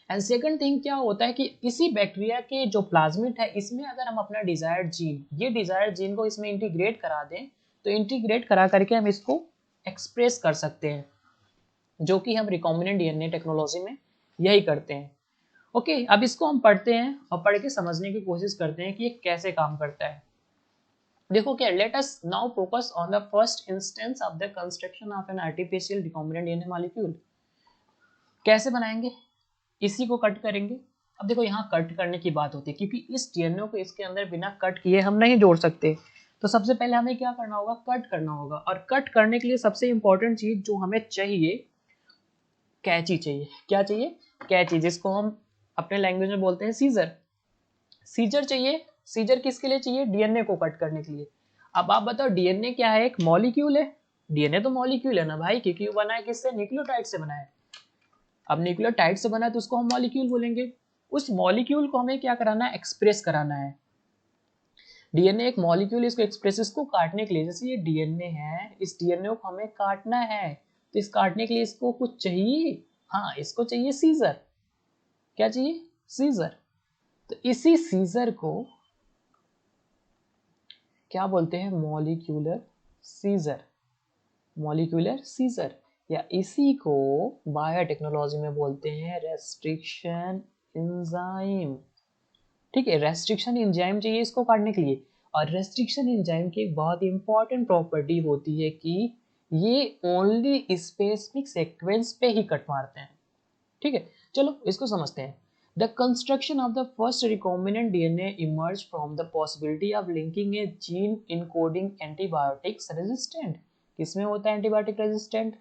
एंड सेकंड थिंग क्या होता है कि किसी बैक्टीरिया के जो प्लाज्मिड है इसमें अगर हम अपना डिजायर्ड जीन, ये डिजायर्ड जीन को इसमें इंटीग्रेट करा दें तो इंटीग्रेट करा करके हम इसको एक्सप्रेस कर सकते हैं, जो कि हम रिकॉम्बिनेंट डीएनए टेक्नोलॉजी में यही करते हैं। ओके, अब इसको हम पढ़ते हैं और पढ़ के समझने की कोशिश करते हैं कि ये कैसे काम करता है। देखो क्या, let us now focus on the first instance of the construction of an artificial recombinant DNA molecule. कैसे बनाएंगे? इसी को कट करेंगे। अब देखो यहाँ कट करने की बात होती है क्योंकि इस डीएनए को इसके अंदर बिना कट किए हम नहीं जोड़ सकते, तो सबसे पहले हमें क्या करना होगा? कट करना होगा। और कट करने के लिए सबसे इंपॉर्टेंट चीज जो हमें चाहिए, कैंची चाहिए। क्या चाहिए? कैंची, जिसको हम अपने लैंग्वेज में बोलते हैं सीजर। सीजर चाहिए। सीजर किसके लिए चाहिए? डीएनए को कट करने के लिए। अब आप बताओ, डीएनए क्या है? एक मॉलिक्यूल है। डीएनए तो मॉलिक्यूल है ना भाई, क्योंकि वो बना है किससे? न्यूक्लियोटाइड से बना है। अब न्यूक्लियोटाइड से बना है तो उसको हम मॉलिक्यूल बोलेंगे। उस मॉलिक्यूल को हमें क्या कराना है? एक्सप्रेस कराना है। डीएनए एक मॉलिक्यूल, इसको एक्सप्रेस, इसको काटने के लिए, जैसे ये डीएनए है, इस डीएनए को हमें काटना है, तो इस काटने के लिए इसको कुछ चाहिए। हाँ, इसको चाहिए सीजर। क्या चाहिए? सीजर। तो इसी सीजर को क्या बोलते हैं? Molecular scissor. मॉलिक्यूलर सीजर, या इसी को बायोटेक्नोलॉजी में बोलते हैं रेस्ट्रिक्शन एंजाइम। ठीक है, रेस्ट्रिक्शन एंजाइम चाहिए इसको काटने के लिए। और रेस्ट्रिक्शन एंजाइम की एक बहुत इंपॉर्टेंट प्रॉपर्टी होती है कि ये ओनली स्पेसिफिक सीक्वेंस पे ही कट मारते हैं। ठीक है, चलो इसको समझते हैं। The construction of the first recombinant DNA emerged from the possibility of linking a gene encoding antibiotics resistant. किसमें होता है एंटीबायोटिक रेजिस्टेंट?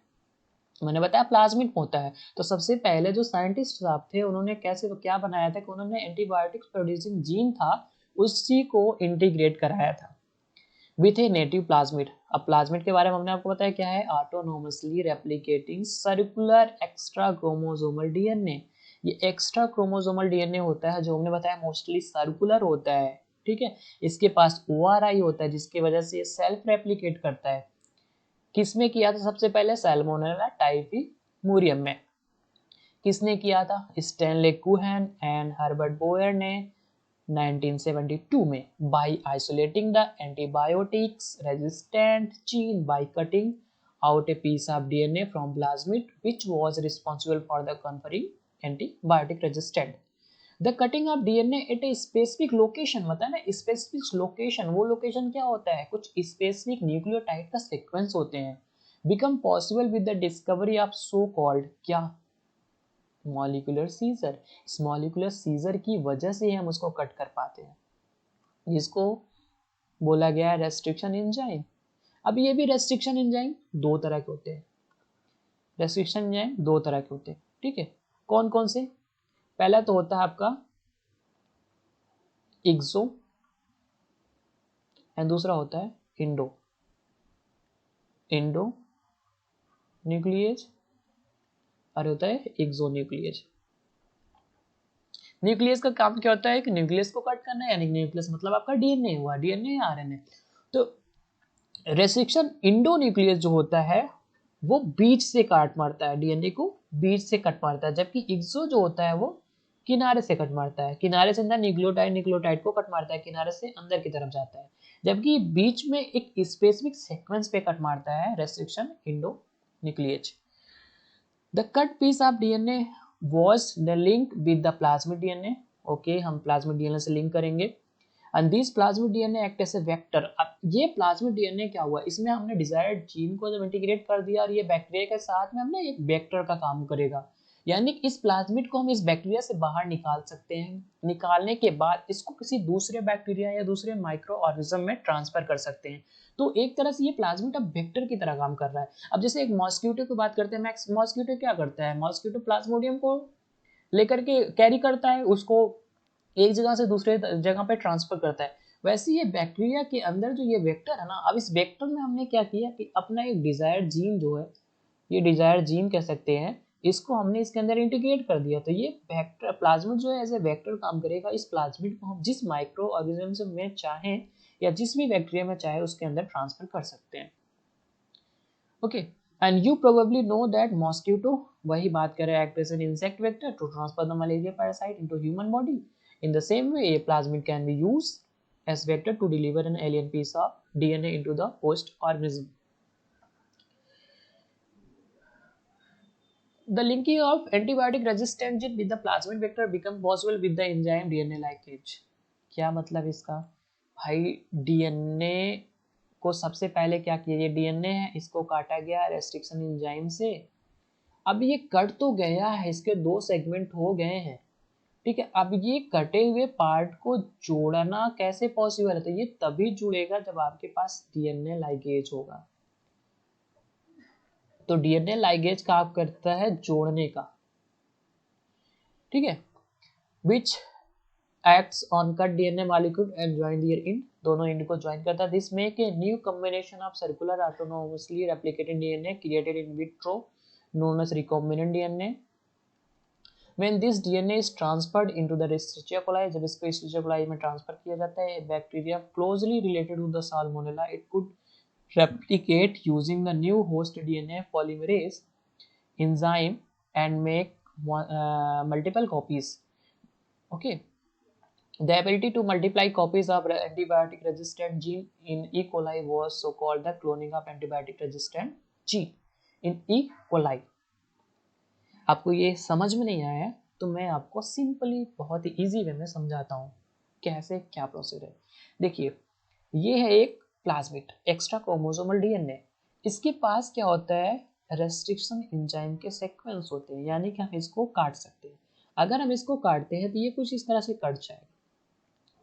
मैंने बताया प्लाज्मिड में होता है। तो सबसे पहले जो साइंटिस्ट साहब थे उन्होंने क्या बनाया था कि उन्होंने एंटीबायोटिक्स प्रोड्यूसिंग जीन था उसी को इंटीग्रेट कराया था विथ ए नेटिव प्लाज्मिड। अब प्लाज्मिड के बारे में हमने आपको बताया क्या है, autonomously replicating circular extra chromosomal DNA. ये एक्स्ट्रा क्रोमोसोमल डीएनए होता है जो हमने बताया मोस्टली सर्कुलर होता है, ठीक है। इसके पास ओआरआई होता है जिसकी वजह से ये सेल्फ रेप्लिकेट करता है। किसमें किया था सबसे पहले, सैल्मोनेला टाइफीमुरियम में। किसने किया था, स्टैनले कुहन एंड हर्बर्ट बोयर ने 1972 में, by isolating the antibiotics resistant gene by cutting out a piece of DNA from plasmid which was responsible for the conferring antibiotic resistant. The cutting of DNA at a specific location, मतलब ना specific location, वो location क्या होता है, कुछ specific nucleotide का sequence होते हैं, become possible with the discovery of so called क्या, मॉलिक्यूलर सीजर। इस मॉलिक्यूलर सीजर की वजह से हम उसको कट कर पाते हैं, जिसको बोला गया है रेस्ट्रिक्शन एंजाइम। अब ये भी रेस्ट्रिक्शन एंजाइम दो तरह के होते हैं, रेस्ट्रिक्शन एंजाइम दो तरह के होते हैं, ठीक है। कौन कौन से, पहला तो होता है आपका एक्सो एंड दूसरा होता है इंडो। इंडो न्यूक्लियेज और होता है एक्सो न्यूक्लियेज। न्यूक्लियस का काम क्या होता है कि न्यूक्लियस को कट करना है, यानी न्यूक्लियस मतलब आपका डीएनए हुआ, डीएनए या आरएनए। तो रेस्ट्रिक्शन इंडो न्यूक्लियस जो होता है वो बीच से काट मारता है, डीएनए को बीच से कट मारता है, जबकि एक्सो जो होता है वो किनारे से कट मारता है, किनारे से अंदर न्यूक्लियोटाइड न्यूक्लियोटाइड को कट मारता है, किनारे से अंदर की तरफ जाता है, जबकि बीच में एक स्पेसिफिक सीक्वेंस पे कट मारता है restriction Indo nucleus. The cut piece of DNA was the link with the plasmid DNA. Okay, हम प्लाज्मिड डीएनए से लिंक करेंगे। And this plasmid DNA act as a vector. अब ये प्लाज्मिड डीएनए क्या हुआ, इसमें हमने डिजायर्ड जीन को जब इंटीग्रेट कर दिया और ये बैक्टीरिया के साथ में हमने एक वेक्टर का काम करेगा, यानी इस प्लाज्मिड को हम इस बैक्टीरिया से बाहर निकाल सकते हैं, निकालने के बाद इसको किसी दूसरे बैक्टीरिया या दूसरे माइक्रो ऑर्गेनिज्म में ट्रांसफर कर सकते हैं। तो एक तरह से ये प्लाज्मिड अब वेक्टर की तरह काम कर रहा है। अब जैसे एक मॉस्क्यूटो की बात करते हैं, मॉस्क्यूटो क्या करता है, मॉस्क्यूटो प्लाज्मोडियम को लेकर के कैरी करता है, उसको एक जगह से दूसरे जगह पे ट्रांसफर करता है। वैसे ये बैक्टीरिया के अंदर जो ये वेक्टर है ना, अब इस वेक्टर में हमने क्या किया कि अपना एक डिजायर्ड जीन जो है, ये डिजायर्ड जीन कह सकते हैं, इसको हमने इसके अंदर इंटीग्रेट कर दिया। तो ये वेक्टर प्लाज्मिड जो है एज ए वेक्टर काम करेगा। इस प्लाज्मिड को हम जिस माइक्रो ऑर्गेनिज्म में चाहें या जिस भी बैक्टीरिया में चाहे उसके अंदर ट्रांसफर कर सकते हैं। Okay, and you probably know that mosquito, वही बात कर रहे हैं, act as an insect vector to transfer the malaria parasite into human body. In the same way, a plasmid can be used as vector to deliver an alien piece of DNA into the host organism. The linking of antibiotic resistant gene with the plasmid vector become possible with the enzyme DNA linkage. क्या मतलब इसका, भाई डीएनए को सबसे पहले क्या किया, ये डीएनए है, इसको काटा गया रेस्ट्रिक्शन एंजाइम से। अब ये कट तो गया है, इसके दो सेगमेंट हो गए हैं, ठीक है। अब ये कटे हुए पार्ट को जोड़ना कैसे पॉसिबल है, तो ये तभी जुड़ेगा जब आपके पास डीएनए लाइगेज होगा। तो डीएनए लाइगेज काम करता है जोड़ने का, ठीक है, which acts on cut DNA molecule and join their end, दोनों एंड को ज्वाइन करता है। This make a new combination of circular autonomously replicated DNA created in vitro known as recombinant DNA. When this DNA is transferred into the Escherichia coli, जब इसको Escherichia coli में ट्रांसफर किया जाता है, bacteria closely related to the Salmonella, it could replicate using the new host DNA polymerase enzyme and make multiple copies. Okay, the ability to multiply copies of antibiotic resistant gene in E. coli was so called the cloning of antibiotic resistant gene in E. coli. आपको ये समझ में नहीं आया तो मैं आपको सिंपली बहुत ही इजी वे में समझाता हूँ कैसे क्या प्रोसीजर है। देखिए, ये है एक प्लाज्मिड एक्स्ट्रा क्रोमोसोमल डीएनए, इसके पास क्या होता है, रेस्ट्रिक्शन एंजाइम के सीक्वेंस होते हैं, यानी कि हम इसको काट सकते हैं। अगर हम इसको काटते हैं तो ये कुछ इस तरह से कट जाएगा,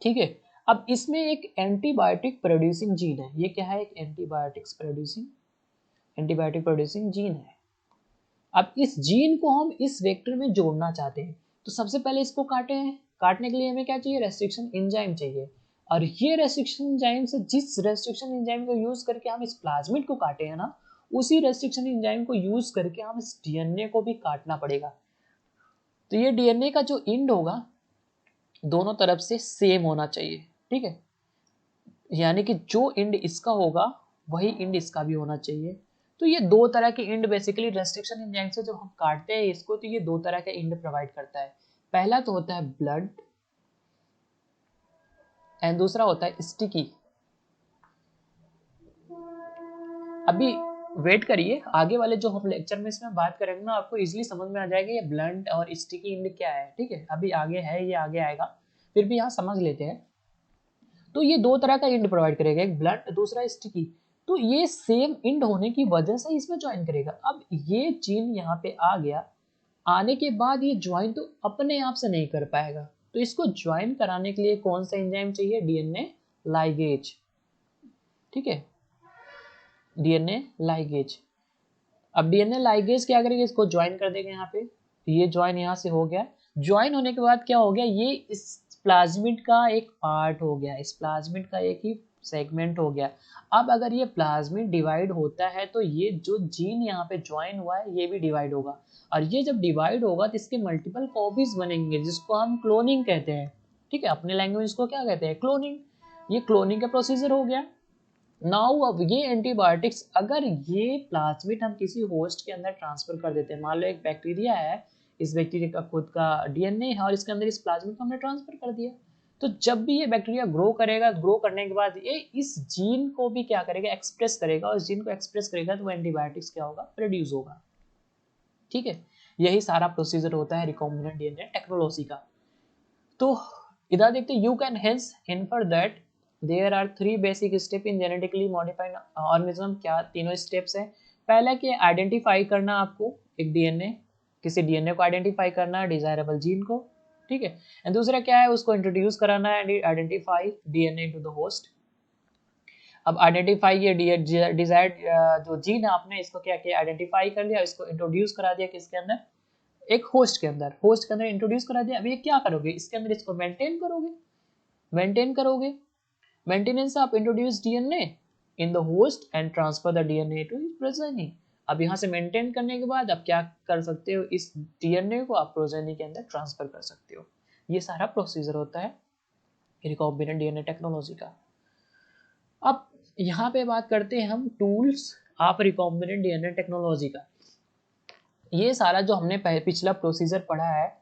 ठीक है। अब इसमें एक एंटीबायोटिक प्रोड्यूसिंग जीन है, ये क्या है, एक एंटीबायोटिक प्रोड्यूसिंग जीन है। अब इस जीन को हम इस वेक्टर में जोड़ना चाहते हैं, तो सबसे पहले इसको काटे हैं, काटने के लिए हमें क्या चाहिए, रेस्ट्रिक्शन एंजाइम चाहिए। और ये रेस्ट्रिक्शन एंजाइम से, जिस रेस्ट्रिक्शन एंजाइम को यूज करके हम इस प्लाज्मिड को काटे हैं ना, उसी रेस्ट्रिक्शन एंजाइम को यूज करके हम इस डीएनए को भी काटना पड़ेगा। तो ये डीएनए का जो एंड होगा दोनों तरफ से सेम होना चाहिए, ठीक है, यानी कि जो एंड इसका होगा वही एंड इसका भी होना चाहिए। तो ये दो तरह के एंड बेसिकली रेस्ट्रिक्शन एंजाइम से जब हम काटते हैं इसको, तो ये दो तरह के एंड प्रोवाइड करता है। पहला तो होता है ब्लड एंड दूसरा होता है स्टिकी। अभी वेट करिए, आगे वाले जो हम लेक्चर में इसमें बात करेंगे ना, आपको इजीली समझ में आ जाएगा ये ब्लंट और स्टिकी एंड क्या है, ठीक है। अभी आगे है, ये आगे आएगा, फिर भी यहाँ समझ लेते हैं। तो ये दो तरह का एंड प्रोवाइड करेगा, एक ब्लंट दूसरा स्टिकी। तो ये सेम एंड होने की वजह से इसमें ज्वाइन करेगा। अब ये जीन यहाँ पे आ गया, आने के बाद ये ज्वाइन तो अपने आप से नहीं कर पाएगा, तो इसको ज्वाइन कराने के लिए कौन सा एंजाइम चाहिए, डीएनए लाइगेज, ठीक है, डीएनए लाइगेज। अब डीएनए लाइगेज क्या करेगा, इसको ज्वाइन कर देगा यहाँ पे, ये ज्वाइन यहाँ से हो गया। ज्वाइन होने के बाद क्या हो गया, ये इस प्लाज्मिड का एक पार्ट हो गया, इस प्लाज्मिड का एक ही सेगमेंट हो गया। अब अगर ये प्लाज्मिड डिवाइड होता है तो ये जो जीन यहाँ पे ज्वाइन हुआ है ये भी डिवाइड होगा, और ये जब डिवाइड होगा तो इसके मल्टीपल कॉपीज बनेंगे, जिसको हम क्लोनिंग कहते हैं, ठीक है। अपने लैंग्वेज को क्या कहते हैं, क्लोनिंग। ये क्लोनिंग का प्रोसीजर हो गया। नाउ अब ये एंटीबायोटिक्स, अगर ये प्लाज्मिड हम किसी होस्ट के अंदर ट्रांसफर कर देते हैं, मान लो एक बैक्टीरिया है, इस बैक्टीरिया का खुद का डीएनए है और इसके अंदर इस प्लाज्मिड को हमने ट्रांसफर कर दिया, तो जब भी ये बैक्टीरिया ग्रो करेगा, ग्रो करने के बाद ये इस जीन को भी क्या करेगा, एक्सप्रेस करेगा, और इस जीन को एक्सप्रेस करेगा तो एंटीबायोटिक्स क्या होगा, प्रोड्यूस होगा, ठीक है। यही सारा प्रोसीजर होता है रिकॉम्बिनेंट डीएनए टेक्नोलॉजी का। तो इधर देखते हैं, you can hence infer that there are 3 basic step in genetically modified organism. क्या तीनों स्टेप्स हैं। पहला कि आइडेंटिफाई करना, आपको एक डीएनए, किसी डीएनए को आइडेंटिफाई करना, डिजायरेबल जीन को, ठीक है। एंड दूसरा क्या है, उसको इंट्रोड्यूस कराना है, identify DNA into the host. अब आइडेंटिफाई ये डिजायर्ड जो जीन है आपने इसको क्या किया, आइडेंटिफाई कर लिया, इसको इंट्रोड्यूस करा दिया किसके अंदर, एक होस्ट के अंदर इंट्रोड्यूस करा दिया। अब ये क्या करोगे, इसके अंदर इसको मेंटेन करोगे। मेंटेनेंस आप introduce DNA in the host and transfer the DNA to progeny. अब यहाँ से मेंटेन करने के बाद आप क्या कर सकते हो, इस डीएनए को आप प्रोजेनी के अंदर ट्रांसफर कर सकते हो। ये सारा प्रोसीजर होता है रिकॉम्बिनेंट डीएनए टेक्नोलॉजी का। अब यहाँ पे बात करते हैं हम tools of recombinant DNA technology का। ये सारा जो हमने पिछला प्रोसीजर पढ़ा है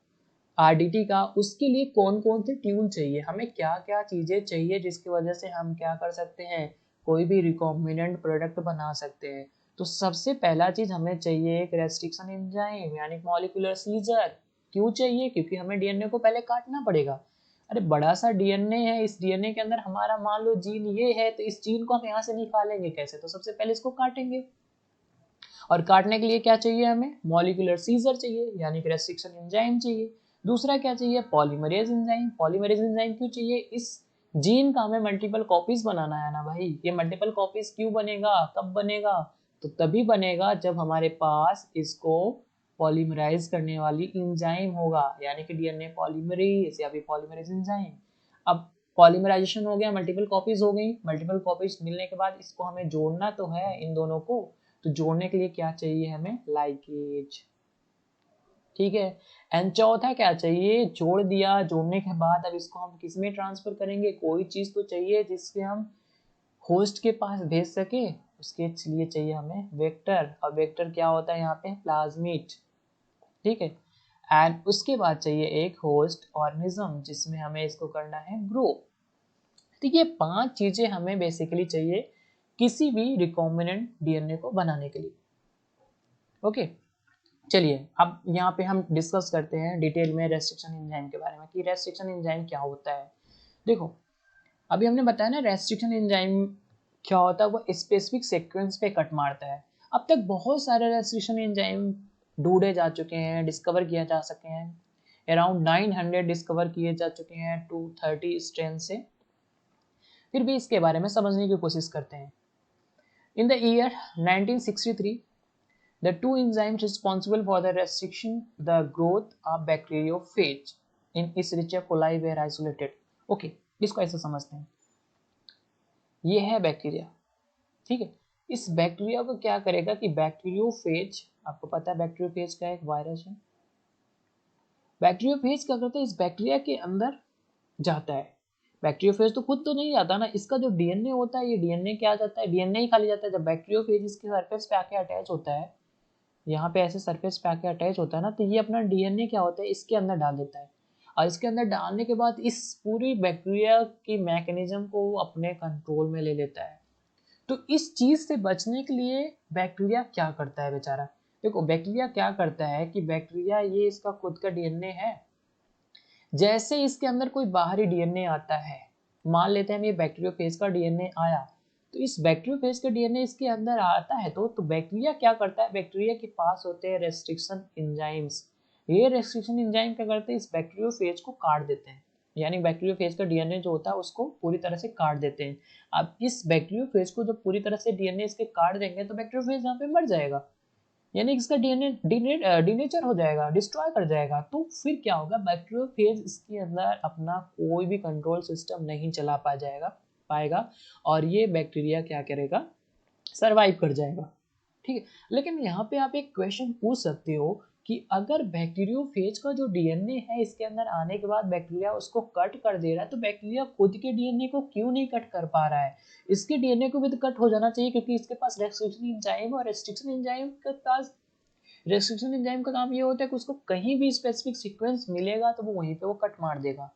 आरडीटी का, उसके लिए कौन कौन से ट्यून चाहिए, हमें क्या क्या चीजें चाहिए जिसकी वजह से हम क्या कर सकते हैं, कोई भी रिकॉम्बिनेंट प्रोडक्ट बना सकते हैं। तो सबसे पहला चीज हमें चाहिए एक रेस्ट्रिक्शन एंजाइम यानी मॉलिक्यूलर सीजर। क्यों चाहिए, क्योंकि हमें डीएनए को पहले काटना पड़ेगा। अरे बड़ा सा डीएनए है, इस डीएनए के अंदर हमारा मान लो जीन ये है, तो इस जीन को हम यहाँ से निकालेंगे कैसे, तो सबसे पहले इसको काटेंगे। और काटने के लिए क्या चाहिए, हमें मॉलिक्यूलर सीजर चाहिए यानी कि रेस्ट्रिक्शन एंजाइम चाहिए। दूसरा क्या चाहिए, पॉलीमरेज एंजाइम। पॉलीमरेज एंजाइम क्यों चाहिए, इस जीन का हमें मल्टीपल कॉपीज बनाना है ना भाई। ये मल्टीपल कॉपीज क्यों बनेगा, कब बनेगा, तो तभी बनेगा जब हमारे पास इसको पॉलीमराइज करने वाली एंजाइम होगा, यानी कि डीएनए पॉलीमरेज या फिर पॉलीमरेज एंजाइम। अब पॉलीमराइजेशन हो गया, मल्टीपल कॉपीज हो गई, मल्टीपल कॉपीज मिलने के बाद इसको हमें जोड़ना तो है इन दोनों को, तो जोड़ने के लिए क्या चाहिए हमें, लाइगेज, ठीक है। एंड चौथा क्या चाहिए, जोड़ दिया, जोड़ने के बाद अब इसको हम किस में ट्रांसफर करेंगे, कोई चीज तो चाहिए जिसके हम होस्ट के पास भेज सके, उसके लिए चाहिए हमें वेक्टर। और वेक्टर क्या होता है यहाँ पे, प्लाज्मिड, ठीक है। एंड उसके बाद चाहिए एक होस्ट ऑर्गेनिज्म जिसमें हमें इसको करना है ग्रो। तो ये 5 चीजें हमें बेसिकली चाहिए किसी भी रिकॉम्बिनेंट डीएनए को बनाने के लिए। ओके, चलिए अब यहाँ पे हम डिस्कस करते हैं डिटेल में रेस्ट्रिक्शन एंजाइम के बारे में कि रेस्ट्रिक्शन एंजाइम क्या होता है। देखो अभी हमने बताया ना रेस्ट्रिक्शन एंजाइम क्या होता है, वो स्पेसिफिक सीक्वेंस पे कट मारता है। अब तक बहुत सारे रेस्ट्रिक्शन एंजाइम ढूंढे जा चुके हैं, डिस्कवर किया जा सके हैं, अराउंड 900 डिस्कवर किए जा चुके हैं 230 स्ट्रेन से। फिर भी इसके बारे में समझने की कोशिश करते हैं। In the year 1963 the two enzymes responsible for the restriction the growth of bacteriophage in Escherichia coli were isolated. Okay, इसको ऐसे समझते हैं, ये है बैक्टीरिया, ठीक है। इस बैक्टीरिया को क्या करेगा कि बैक्टीरियोफेज, आपको पता है बैक्टीरियोफेज का एक वायरस है। बैक्टीरियोफेज क्या करता है, इस बैक्टीरिया के अंदर जाता है। बैक्टीरियोफेज तो खुद तो नहीं जाता ना, इसका जो डीएनए होता है, ये डीएनए क्या जाता है, डीएनए ही खाली जाता है। जब बैक्टीरियोफेज इसके सरफेस पे आके अटैच होता है, यहाँ पे ऐसे सरफेस पे आके अटैच होता है ना, तो ये अपना डीएनए क्या होता है इसके अंदर डाल देता है। और इसके अंदर डालने के बाद इस पूरी बैक्टीरिया की मैकेनिज्म को अपने कंट्रोल में ले लेता है। तो इस चीज से बचने के लिए बैक्टीरिया क्या करता है बेचारा, देखो बैक्टीरिया क्या करता है कि बैक्टीरिया, ये इसका खुद का डीएनए है, जैसे इसके अंदर कोई बाहरी डीएनए आता है, मान लेते हैं ये बैक्टीरियोफेज का डीएनए आया, तो इस बैक्टीरियोफेज का डीएनए इसके अंदर आता है, तो बैक्टीरिया क्या करता है, बैक्टीरिया के पास होते हैं रेस्ट्रिक्शन एंजाइम्स। ये रेस्ट्रिक्शन एंजाइम क्या करते हैं, इस बैक्टीरियोफेज को काट देते हैं, यानी बैक्टीरियोफेज का डीएनए जो होता है उसको पूरी तरह से काट देते हैं। अब इस बैक्टीरियोफेज को जब पूरी तरह से डीएनए इसके काट देंगे तो बैक्टीरियोफेज यहाँ पे मर जाएगा, यानी इसका डीएनए डीनेचर हो जाएगा, डिस्ट्रॉय कर जाएगा। तो फिर क्या होगा, बैक्टीरियोफेज इसके अंदर अपना कोई भी कंट्रोल सिस्टम नहीं चला पाएगा और ये बैक्टीरिया क्या करेगा, सरवाइव कर जाएगा, ठीक है। लेकिन यहाँ पे आप एक क्वेश्चन पूछ सकते हो कि अगर बैक्टीरियोफेज का जो डीएनए है इसके अंदर आने के बाद बैक्टीरिया उसको कट कर दे रहा है, तो बैक्टीरिया खुद के डीएनए को क्यों नहीं कट कर पा रहा है, इसके डीएनए को भी तो कट हो जाना चाहिए, क्योंकि इसके पास रेस्ट्रिक्शन एंजाइम, और रेस्ट्रिक्शन एंजाइम के पास, रेस्ट्रिक्शन एंजाइम का काम ये होता है कि उसको कहीं भी स्पेसिफिक सीक्वेंस मिलेगा तो वो वहीं पे वो कट मार देगा।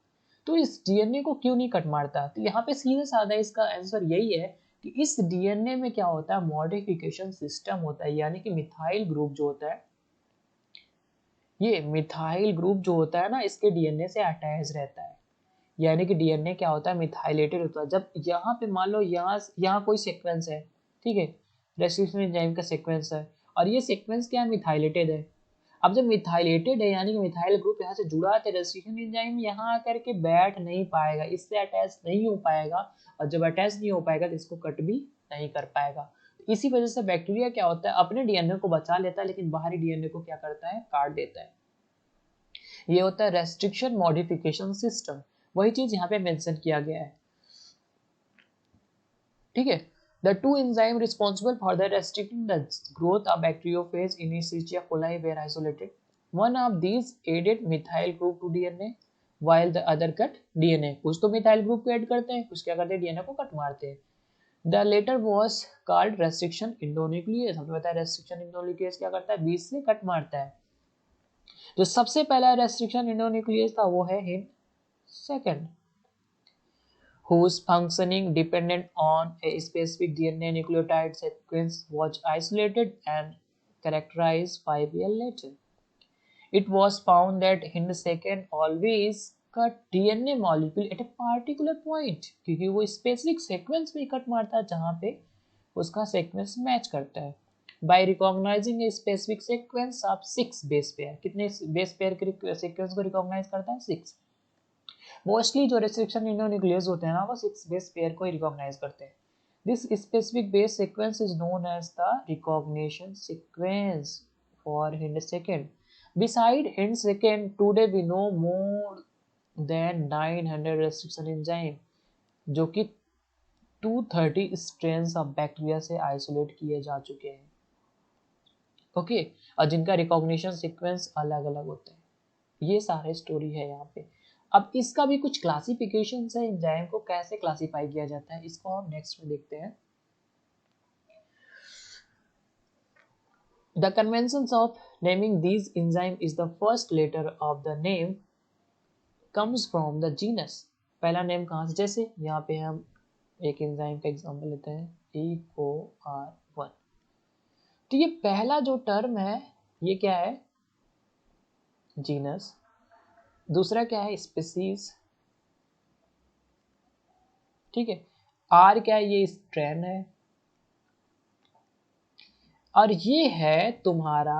तो इस डीएनए को क्यों नहीं कट मारता, तो यहाँ पे सीधा साधा इसका आंसर यही है कि इस डीएनए में क्या होता है, मॉडिफिकेशन सिस्टम होता है, यानी कि मिथाइल ग्रुप जो होता है, ये मिथाइल ग्रुप जो होता है ना इसके डीएनए से अटैच रहता है, यानी कि डीएनए क्या होता है, मिथाइलेटेड होता है। जब यहाँ पे मान लो यहाँ कोई सीक्वेंस है, ठीक है, रेस्ट्रिक्शन एंजाइम का सीक्वेंस है, और ये सीक्वेंस क्या है, मिथाइलेटेड है। अब जब मिथाइलेटेड है यानी कि मिथाइल ग्रुप यहाँ से जुड़ा है, तो रेस्ट्रिक्शन एंजाइम यहाँ आकर के बैठ नहीं पाएगा, इससे अटैच नहीं हो पाएगा, और जब अटैच नहीं हो पाएगा तो इसको कट भी नहीं कर पाएगा। इसी वजह से बैक्टीरिया क्या होता है, अपने डीएनए को बचा लेता है, लेकिन बाहरी डीएनए को क्या करता है, काट देता है। ये होता है रेस्ट्रिक्शन मॉडिफिकेशन सिस्टम, वही चीज यहाँ पे मेंशन किया गया है, ठीक है। The two enzymes responsible for the restricting the growth of bacteriophage in Escherichia coli were isolated. One of these added methyl group to DNA, while the other cut DNA. कुछ तो मिथाइल ग्रुप को ऐड करते हैं, कुछ क्या करते हैं, डीएनए को कट मारते हैं। The later was called restriction endonuclease। हमने बताया restriction endonuclease क्या करता है, बीच से कट मारता है। जो सबसे पहला restriction endonuclease था वो है hind second, whose functioning depended on a specific DNA nucleotide sequence was isolated and characterized 5 years later. It was found that Hind second always cut DNA molecule at a particular point, क्योंकि वो specific sequence में कट मारता है जहाँ पे उसका sequence मैच करता है। By recognizing a specific sequence of 6 base pair, कितने base pair के sequence को recognize करता है, 6। मोस्टली जो रेस्ट्रिक्शन इंडोन्यूक्लियस होते हैं ना वो 6 बेस पेयर को ही रिकॉग्नाइज करते हैं। This specific base sequence is known as the recognition sequence for Hind second. Beside Hind second today we know more than 900 restriction enzyme, जो कि 230 स्ट्रेन्स ऑफ बैक्टीरिया से आइसोलेट किए जा चुके हैं, ओके, और जिनका रिकॉग्निशन सीक्वेंस अलग अलग होते हैं। ये सारे स्टोरी है यहाँ पे। अब इसका भी कुछ क्लासिफिकेशन है, एंजाइम को कैसे क्लासिफाई किया जाता है इसको हम नेक्स्ट में देखते हैं। The conventions of naming these enzyme is the first letter of the name comes from the genus। पहला नेम कहाँ से, जैसे यहाँ पे हम एक एंजाइम का एग्जांपल लेते हैं EOR1, तो ये पहला जो टर्म है ये क्या है, जीनस, दूसरा क्या है, स्पीसीज, ठीक है, आर क्या है, ये स्ट्रेन है, और ये है तुम्हारा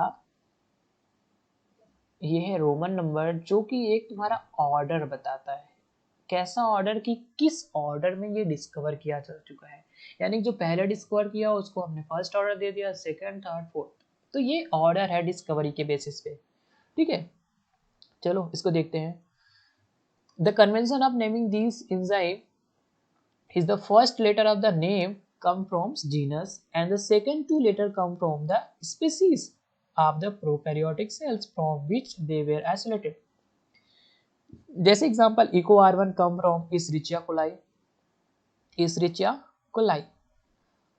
ये है रोमन नंबर, जो कि एक तुम्हारा ऑर्डर बताता है, कैसा ऑर्डर, कि किस ऑर्डर में ये डिस्कवर किया जा चुका है। यानी जो पहले डिस्कवर किया उसको हमने फर्स्ट ऑर्डर दे दिया, सेकंड, थर्ड, फोर्थ। तो ये ऑर्डर है डिस्कवरी के बेसिस पे। ठीक है, चलो इसको देखते हैं। The convention of naming this enzyme is the first letter of the name come from genus and the second two letter come from the species of the prokaryotic cells from which they were isolated. जैसे example Eco R1 come from Escherichia coli, Escherichia coli,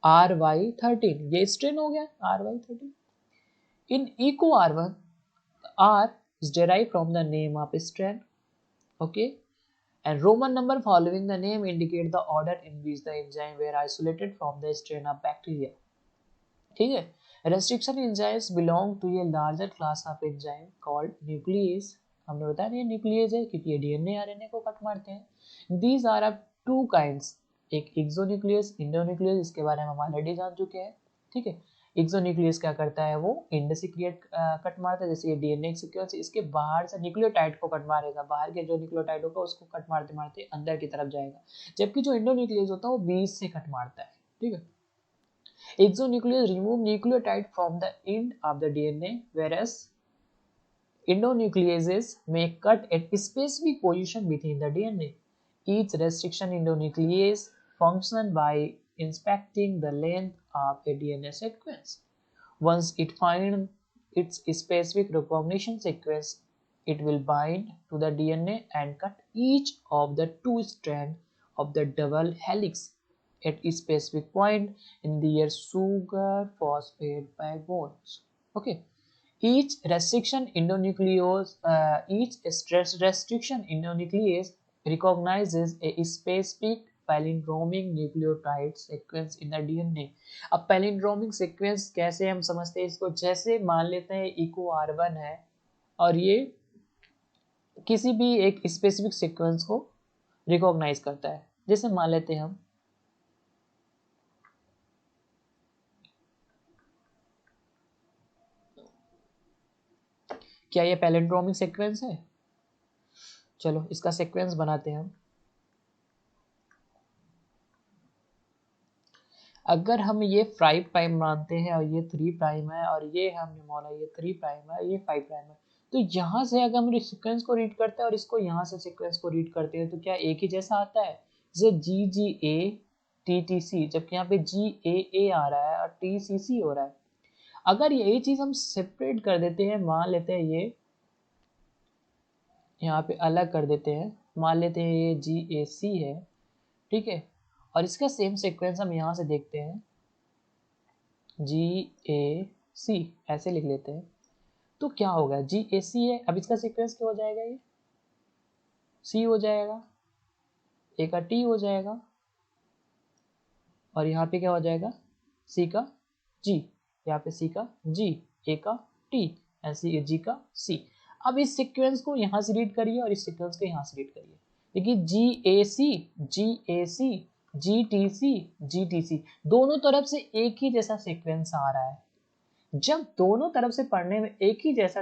RY13 ये स्ट्रेन हो गया RY13. In eco R1 R is derived from the name of strain. Okay, and Roman number following the name indicate the order in which the enzyme were isolated from the strain of bacteria. ठीक है, restriction enzymes belong to a larger class of enzyme called nuclease. हमने बताया नहीं न्यूक्लियस है क्योंकि ये डीएनए आरएनए को कट मारते हैं. These are of two kinds, एक एक्सोन्यूक्लियस, इंडोन्यूक्लियस, इसके बारे में हम ऑलरेडी जान चुके हैं. ठीक है, एक्सोन्यूक्लियस क्या करता है, वो इंड से क्रिएट कट मारता है, जैसे ये डीएनए सीक्वेंस इसके बाहर से न्यूक्लियोटाइड को कट मारेगा, बाहर के जो न्यूक्लियोटाइड होगा उसको कट मारते मारते अंदर की तरफ जाएगा, जबकि जो इंडोन्यूक्लियस होता है वो बीच से कट मारता है. ठीक है, exonuclease remove nucleotide from the end of the DNA, whereas endonucleases may cut at a specific position within the DNA. Each restriction endonuclease function by inspecting the length of a DNA sequence. Once it finds its specific recombination sequence, it will bind to the DNA and cut each of the two strands of the double helix at a specific point in their sugar phosphate backbones. Okay, each restriction endonuclease recognizes a specific palindromic nucleotide sequence in the DNA. अब palindromic sequence कैसे हम समझते हैं इसको, जैसे मान लेते हैं इको R1 है और ये किसी भी एक स्पेसिफिक सीक्वेंस को रिकॉग्नाइज करता है. जैसे मान लेते हैं हम क्या ये पैलिंड्रोमिक सीक्वेंस है, चलो इसका सीक्वेंस बनाते हैं हम. अगर हम ये 5 प्राइम मानते हैं और ये 3 प्राइम है और ये हमने माना ये 3 प्राइम है, ये 5 प्राइम है, तो यहाँ से अगर हम सीक्वेंस को रीड करते हैं और इसको यहाँ से सीक्वेंस को रीड करते हैं तो क्या एक ही जैसा आता है, जैसे GGA जबकि यहाँ पे GAA आ रहा है और TCC हो रहा है. अगर यही चीज हम सेपरेट कर देते हैं, मान लेते हैं ये यहाँ पे अलग कर देते हैं, मान लेते हैं ये GAC है. ठीक है, और इसका सेम सीक्वेंस हम यहाँ से देखते हैं GAC ऐसे लिख लेते हैं, तो क्या होगा GAC है, अब इसका सीक्वेंस क्या हो जाएगा, ये C हो जाएगा, A का T हो जाएगा और यहाँ पे क्या हो जाएगा C का G, यहाँ पे C का G, A का T ऐसे G का C. अब इस सीक्वेंस को यहाँ से रीड करिए और इस सीक्वेंस को यहाँ से रीड करिए. देखिए GAC GTC दोनों तरफ से एक ही जैसा सीक्वेंस आ रहा है. जब दोनों तरफ से पढ़ने में एक ही जैसा